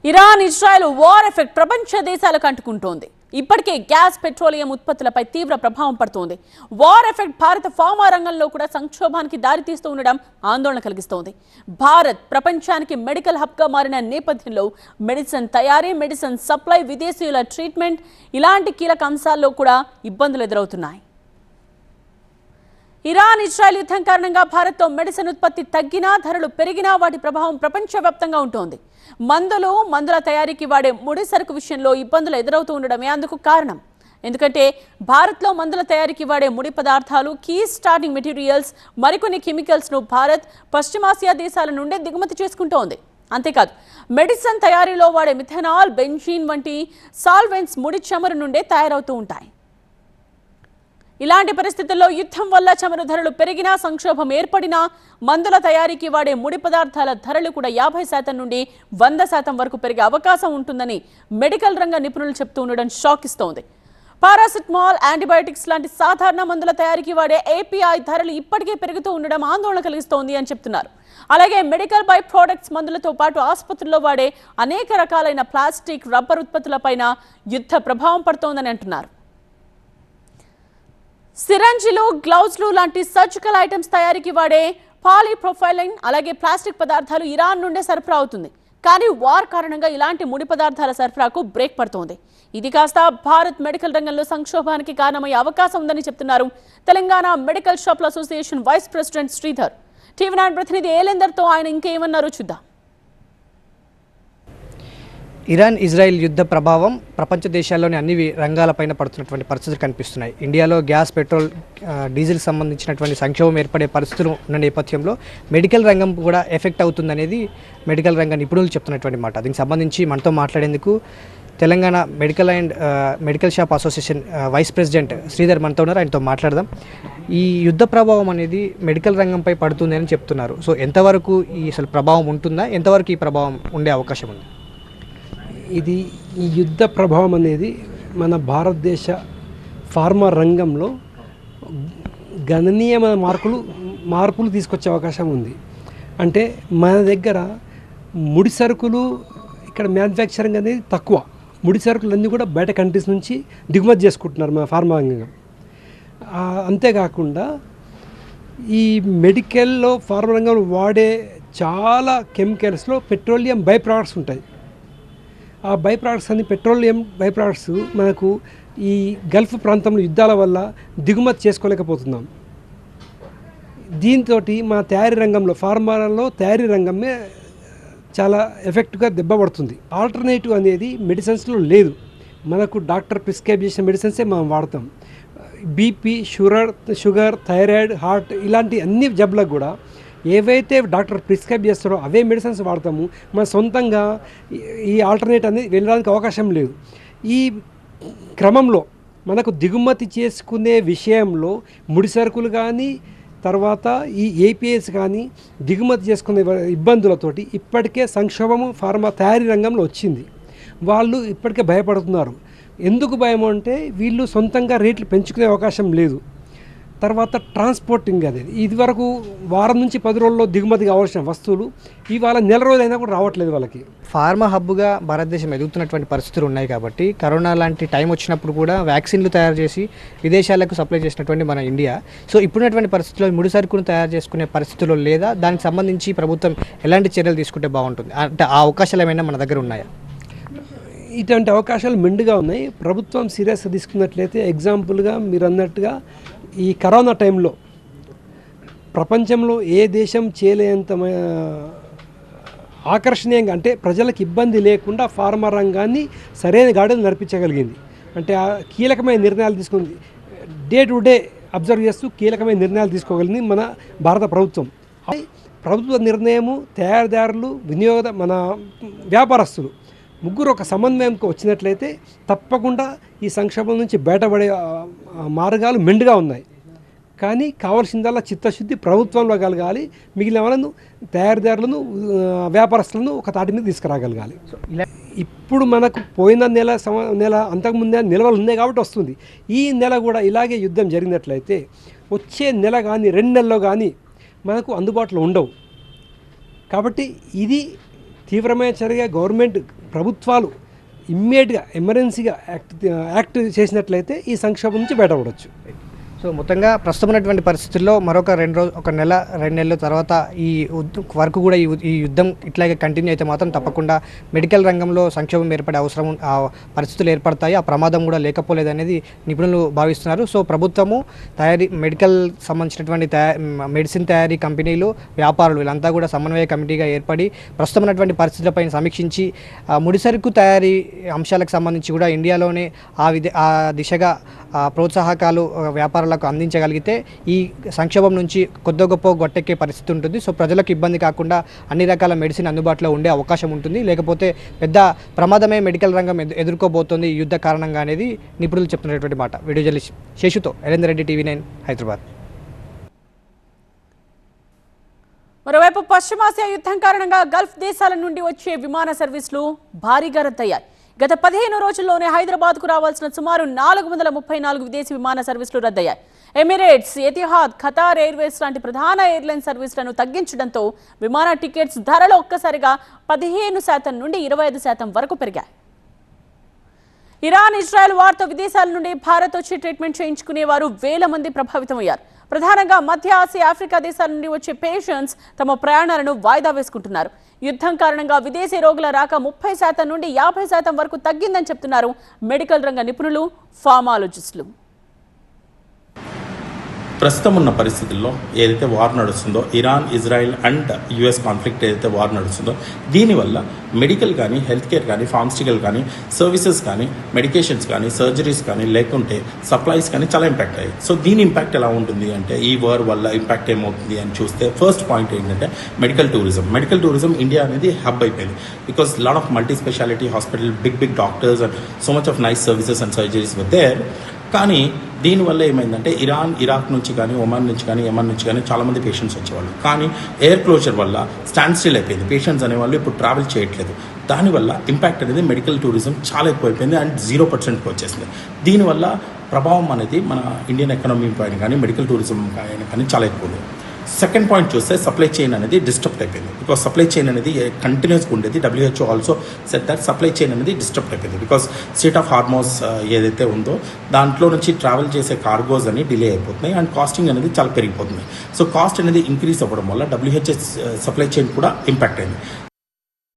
Iran Israel war effect ప్రపంచ దేశాలకు అంటుకుంటోంది. ఇప్పటికే గ్యాస్ పెట్రోలియం ఉత్పత్తులపై తీవ్ర ప్రభావం పడుతోంది. వార్ ఎఫెక్ట్ భారత ఫార్మా రంగంలో కూడా సంక్షోభానికి దారితీస్తూ ఉండడం ఆందోళన కలిగిస్తోంది. భారత్ ప్రపంచానికి మెడికల్ హబ్గా మారిన నేపథ్యంలో మెడిసిన్ తయారీ, మెడిసిన్ సప్లై, విదేశీయుల ట్రీట్మెంట్ ఇలాంటి కీలక అంశాల్లో కూడా ఇబ్బందులు ఎదురవుతున్నాయి. ఇరాన్ ఇజ్రాయెల్ యుద్ధం కారణంగా భారత్తో మెడిసిన్ ఉత్పత్తి తగ్గినా, ధరలు పెరిగినా వాటి ప్రభావం ప్రపంచవ్యాప్తంగా ఉంటుంది. మందుల తయారీకి వాడే ముడి సరుకు విషయంలో ఇబ్బందులు ఎదురవుతూ ఉండడమే అందుకు కారణం. ఎందుకంటే భారత్లో మందుల తయారీకి వాడే ముడి పదార్థాలు, కీ స్టార్టింగ్ మెటీరియల్స్, మరికొన్ని కెమికల్స్ను భారత్ పశ్చిమాసియా దేశాల నుండే దిగుమతి చేసుకుంటోంది. అంతేకాదు మెడిసిన్ తయారీలో వాడే మిథనాల్, బెంజీన్ వంటి సాల్వెంట్స్ ముడి చమురు నుండే తయారవుతూ ఉంటాయి. ఇలాంటి పరిస్థితుల్లో యుద్ధం వల్ల చమురు ధరలు పెరిగినా, సంక్షోభం ఏర్పడినా మందుల తయారీకి వాడే ముడి పదార్థాల ధరలు కూడా 50% నుండి 100% వరకు పెరిగే అవకాశం ఉంటుందని మెడికల్ రంగ నిపుణులు చెప్తూ ఉండడం షాక్ ఇస్తోంది. పారాసిటమాల్, యాంటీబయాటిక్స్ లాంటి సాధారణ మందుల తయారీకి వాడే ఏపీఐ ధరలు ఇప్పటికే పెరుగుతూ ఉండడం ఆందోళన కలిగిస్తోంది అని చెప్తున్నారు. అలాగే మెడికల్ బై ప్రొడక్ట్స్ మందులతో పాటు ఆసుపత్రుల్లో వాడే అనేక రకాలైన ప్లాస్టిక్, రబ్బర్ ఉత్పత్తులపైన యుద్ధ ప్రభావం పడుతోందని అంటున్నారు. సిరంజిలు, గ్లౌజ్లు లాంటి సర్జికల్ ఐటమ్స్ తయారీకి వాడే పాలీప్రొఫైలిన్, అలాగే ప్లాస్టిక్ పదార్థాలు ఇరాన్ నుండే సరఫరా అవుతుంది. కానీ వార్ కారణంగా ఇలాంటి ముడి పదార్థాల సరఫరాకు బ్రేక్ పడుతోంది. ఇది కాస్త భారత్ మెడికల్ రంగంలో సంక్షోభానికి కారణమయ్యే అవకాశం ఉందని చెప్తున్నారు తెలంగాణ మెడికల్ షాప్ల association vice president Sridhar. TV nine ప్రతినిధి ఏలేందర్తో ఆయన ఇంకేమన్నారో చూద్దాం. ఇరాన్ ఇజ్రాయెల్ యుద్ధ ప్రభావం ప్రపంచ దేశాల్లోని అన్ని రంగాలపైన పడుతున్నటువంటి పరిస్థితులు కనిపిస్తున్నాయి. ఇండియాలో గ్యాస్, పెట్రోల్, డీజిల్కి సంబంధించినటువంటి సంక్షోభం ఏర్పడే పరిస్థితులు ఉన్న నేపథ్యంలో మెడికల్ రంగం కూడా ఎఫెక్ట్ అవుతుందనేది మెడికల్ రంగ నిపుణులు చెప్తున్నటువంటి మాట. దీనికి సంబంధించి మనతో మాట్లాడేందుకు Telangana medical shop association vice president Sridhar మనతో ఉన్నారు. ఆయనతో మాట్లాడదాం. ఈ యుద్ధ ప్రభావం అనేది మెడికల్ రంగంపై పడుతుందని చెప్తున్నారు. సో ఎంతవరకు అసలు ప్రభావం ఉంటుందా, ఎంతవరకు ఈ ప్రభావం ఉండే అవకాశం ఉంది? ఈ యుద్ధ ప్రభావం అనేది మన భారతదేశ ఫార్మా రంగంలో గణనీయమైన మార్పులు తీసుకొచ్చే అవకాశం ఉంది. అంటే మన దగ్గర ముడి సరుకులు ఇక్కడ మ్యానుఫ్యాక్చరింగ్ అనేది తక్కువ. ముడి సరుకులు అన్నీ కూడా బయట కంట్రీస్ నుంచి దిగుమతి చేసుకుంటున్నారు మన ఫార్మా రంగం. అంతేకాకుండా ఈ మెడికల్లో ఫార్మా రంగంలో వాడే చాలా కెమికల్స్లో పెట్రోలియం బై ప్రోడక్ట్స్ ఉంటాయి. ఆ బై ప్రోడక్ట్స్ అన్ని పెట్రోలియం బై ప్రోడక్ట్స్ మనకు ఈ గల్ఫ్ ప్రాంతంలో యుద్ధాల వల్ల దిగుమతి చేసుకోలేకపోతున్నాం. దీంతో మన తయారీ రంగంలో, ఫార్మాలో తయారీ రంగమే చాలా ఎఫెక్ట్గా దెబ్బపడుతుంది. ఆల్టర్నేటివ్ అనేది మెడిసిన్స్లో లేదు. మనకు డాక్టర్ ప్రిస్క్రైబ్ చేసిన మెడిసిన్సే మనం వాడతాం. బీపీ, షుగర్, థైరాయిడ్, హార్ట్ ఇలాంటి అన్ని జబ్బులకు కూడా ఏవైతే డాక్టర్ ప్రిస్క్రైబ్ చేస్తారో అవే మెడిసిన్స్ వాడతాము. మన సొంతంగా ఈ ఆల్టర్నేట్ అనేది వెళ్ళడానికి అవకాశం లేదు. ఈ క్రమంలో మనకు దిగుమతి చేసుకునే విషయంలో ముడి సరుకులు కానీ, తర్వాత ఈ ఏపీఎస్ కానీ దిగుమతి చేసుకునే ఇబ్బందులతోటి ఇప్పటికే సంక్షోభము ఫార్మా తయారీ రంగంలో వచ్చింది. వాళ్ళు ఇప్పటికే భయపడుతున్నారు. ఎందుకు భయం అంటే వీళ్ళు సొంతంగా రేట్లు పెంచుకునే అవకాశం లేదు. తర్వాత ట్రాన్స్పోర్టింగ్ అనేది ఇదివరకు వారం నుంచి 10 రోజుల్లో దిగుమతి కావాల్సిన వస్తువులు ఇవాళ నెల రోజులైనా కూడా రావట్లేదు వాళ్ళకి. ఫార్మా హబ్గా భారతదేశం ఎదుగుతున్నటువంటి పరిస్థితులు ఉన్నాయి కాబట్టి కరోనా లాంటి టైం వచ్చినప్పుడు కూడా వ్యాక్సిన్లు తయారు చేసి విదేశాలకు సప్లై చేసినటువంటి మన ఇండియా, సో ఇప్పుడున్నటువంటి పరిస్థితుల్లో ముడి సరుకును తయారు చేసుకునే పరిస్థితుల్లో లేదా దానికి సంబంధించి ప్రభుత్వం ఎలాంటి చర్యలు తీసుకుంటే బాగుంటుంది అంటే ఆ అవకాశాలు ఏమైనా మన దగ్గర ఉన్నాయా? ఇటువంటి అవకాశాలు మెండుగా ఉన్నాయి. ప్రభుత్వం సీరియస్గా తీసుకున్నట్లయితే ఎగ్జాంపుల్గా మీరు అన్నట్టుగా ఈ కరోనా టైంలో ప్రపంచంలో ఏ దేశం చేయలేంత ఆకర్షణీయంగా అంటే ప్రజలకు ఇబ్బంది లేకుండా ఫార్మా రంగాన్ని సరైన గాడిలో నడిపించగలిగింది. అంటే కీలకమైన నిర్ణయాలు తీసుకుంది. డే టు డే అబ్జర్వ్ చేస్తూ కీలకమైన నిర్ణయాలు తీసుకోగలిగింది మన భారత ప్రభుత్వం. ప్రభుత్వ నిర్ణయము, తయారీదారులు, మన వ్యాపారస్తులు ముగ్గురు ఒక సమన్వయంకి వచ్చినట్లయితే తప్పకుండా ఈ సంక్షోభం నుంచి బయటపడే మార్గాలు మెండుగా ఉన్నాయి. కానీ కావాల్సిందల్లా చిత్తశుద్ధి ప్రభుత్వంలో కలగాలి. మిగిలిన వాళ్ళను, తయారీదారులను, వ్యాపారస్తులను ఒక తాటి మీద తీసుకురాగలగాలి. ఇప్పుడు మనకు పోయిన నెల అంతకుముందే నిల్వలు ఉన్నాయి కాబట్టి వస్తుంది. ఈ నెల కూడా ఇలాగే యుద్ధం జరిగినట్లయితే వచ్చే నెల కానీ 2 నెలల్లో కానీ మనకు అందుబాటులో ఉండవు. కాబట్టి ఇది తీవ్రమైన చర్యగా గవర్నమెంట్ ప్రభుత్వాలు ఇమ్మీడియట్గా ఎమర్జెన్సీగా యాక్ట్ చేసినట్లయితే ఈ సంక్షోభం నుంచి బయటపడవచ్చు. సో మొత్తంగా ప్రస్తుతం ఉన్నటువంటి పరిస్థితుల్లో మరొక ఒక నెల 2 నెలల తర్వాత ఈ వరకు కూడా ఈ యుద్ధం ఇట్లాగే కంటిన్యూ అయితే మాత్రం తప్పకుండా మెడికల్ రంగంలో సంక్షోభం ఏర్పడే అవసరం ఆ పరిస్థితులు ఏర్పడతాయి, ఆ ప్రమాదం కూడా లేకపోలేదనేది నిపుణులు భావిస్తున్నారు. సో ప్రభుత్వము మెడికల్ సంబంధించినటువంటి మెడిసిన్ తయారీ కంపెనీలు, వ్యాపారులు వీళ్ళంతా కూడా సమన్వయ కమిటీగా ఏర్పడి ప్రస్తుతం ఉన్నటువంటి పరిస్థితులపై సమీక్షించి ముడిసరుకు తయారీ అంశాలకు సంబంధించి కూడా ఇండియాలోనే ఆ దిశగా ప్రోత్సాహకాలు వ్యాపారులకు అందించగలిగితే ఈ సంక్షోభం నుంచి కొద్ది గొప్ప గొట్టెక్కే పరిస్థితి ఉంటుంది. సో ప్రజలకు ఇబ్బంది కాకుండా అన్ని రకాల మెడిసిన్ అందుబాటులో ఉండే అవకాశం ఉంటుంది. లేకపోతే పెద్ద ప్రమాదమే మెడికల్ రంగం ఎదుర్కోబోతోంది ఈ యుద్ధ కారణంగా అనేది నిపుణులు చెప్తున్నటువంటి మాట. వీడియో జర్నలిస్ట్ శేషుతో ఎలేందర్ రెడ్డి, TV9 హైదరాబాద్. మరోవైపు పశ్చిమాసియా యుద్ధం కారణంగా గల్ఫ్ దేశాల నుండి వచ్చే విమాన సర్వీసులు భారీగా రద్దయ్యాయి. గత 15 రోజుల్లోనే హైదరాబాద్కు రావాల్సిన సుమారు 434 విదేశీ విమాన సర్వీసులు రద్దయ్యాయి. ఎమిరేట్స్, ఎతిహాద్, ఖతార్ ఎయిర్వేస్ లాంటి ప్రధాన ఎయిర్లైన్ సర్వీసులను తగ్గించడంతో విమాన టికెట్స్ ధరలు ఒక్కసారిగా 15% నుండి 25% వరకు పెరిగాయి. ఇరాన్, ఇజ్రాయెల్ వార్తో విదేశాల నుండి భారత్ వచ్చి ట్రీట్మెంట్ చేయించుకునేవారు వేల మంది ప్రభావితమయ్యారు. ప్రధానంగా మధ్య ఆసియా, ఆఫ్రికా దేశాల నుండి వచ్చే పేషెంట్స్ తమ ప్రయాణాలను వాయిదా వేసుకుంటున్నారు. యుద్ధం కారణంగా విదేశీ రోగుల రాక 30% నుండి 50% వరకు తగ్గిందని చెప్తున్నారు మెడికల్ రంగ నిపుణులు, ఫార్మాలజిస్టులు. ప్రస్తుతం ఉన్న పరిస్థితుల్లో ఏదైతే వార్ నడుస్తుందో, Iran, Israel and US conflict ఏదైతే వార్ నడుస్తుందో, దీనివల్ల మెడికల్ కానీ, హెల్త్ కేర్ కానీ, ఫార్మస్యూటికల్ కానీ, సర్వీసెస్ కానీ, మెడికేషన్స్ కానీ, సర్జరీస్ కానీ, లేకుంటే సప్లైస్ కానీ చాలా ఇంపాక్ట్ అయ్యాయి. సో దీని ఇంపాక్ట్ ఎలా ఉంటుంది అంటే, ఈ వార్ వల్ల ఇంపాక్ట్ ఏమవుతుంది అని చూస్తే ఫస్ట్ పాయింట్ ఏంటంటే medical tourism. Medical tourism India అనేది హబ్ అయిపోయింది. Because lot of multi speciality hospital, big doctors and so much of nice services and surgeries were there. కానీ దీనివల్ల ఏమైందంటే ఇరాన్, ఇరాక్ నుంచి కానీ, ఒమాన్ నుంచి కానీ, యమన్ నుంచి కానీ చాలామంది పేషెంట్స్ వచ్చేవాళ్ళు. కానీ ఎయిర్ క్లోజర్ వల్ల స్టాండ్ స్టిల్ అయిపోయింది. పేషెంట్స్ అనేవాళ్ళు ఇప్పుడు ట్రావెల్ చేయట్లేదు. దానివల్ల ఇంపాక్ట్ అనేది మెడికల్ టూరిజం చాలా ఎక్కువైపోయింది అండ్ 0%కి వచ్చేసింది. దీనివల్ల ప్రభావం అనేది మన ఇండియన్ ఎకానమీ పైన కానీ, మెడికల్ టూరిజం పైన కానీ చాలా ఎక్కువ ఉంది. సెకండ్ పాయింట్ చూస్తే సప్లై చైన్ అనేది డిస్టర్బ్ అయిపోయింది. బికాస్ సప్లై చైన్ అనేది కంటిన్యూస్గా ఉండేది. WHO also set that supply chain అనేది డిస్టర్బ్ అయిపోయింది. బికాస్ స్ట్రెయిట్ ఆఫ్ హార్మోస్ ఏదైతే ఉందో దాంట్లో నుంచి ట్రావెల్ చేసే కార్గోస్ అని డిలే అయిపోతున్నాయి అండ్ కాస్టింగ్ అనేది చాలా పెరిగిపోతుంది. సో కాస్ట్ అనేది ఇంక్రీజ్ అవ్వడం వల్ల WHO సప్లై చైన్ కూడా ఇంపాక్ట్ అయింది.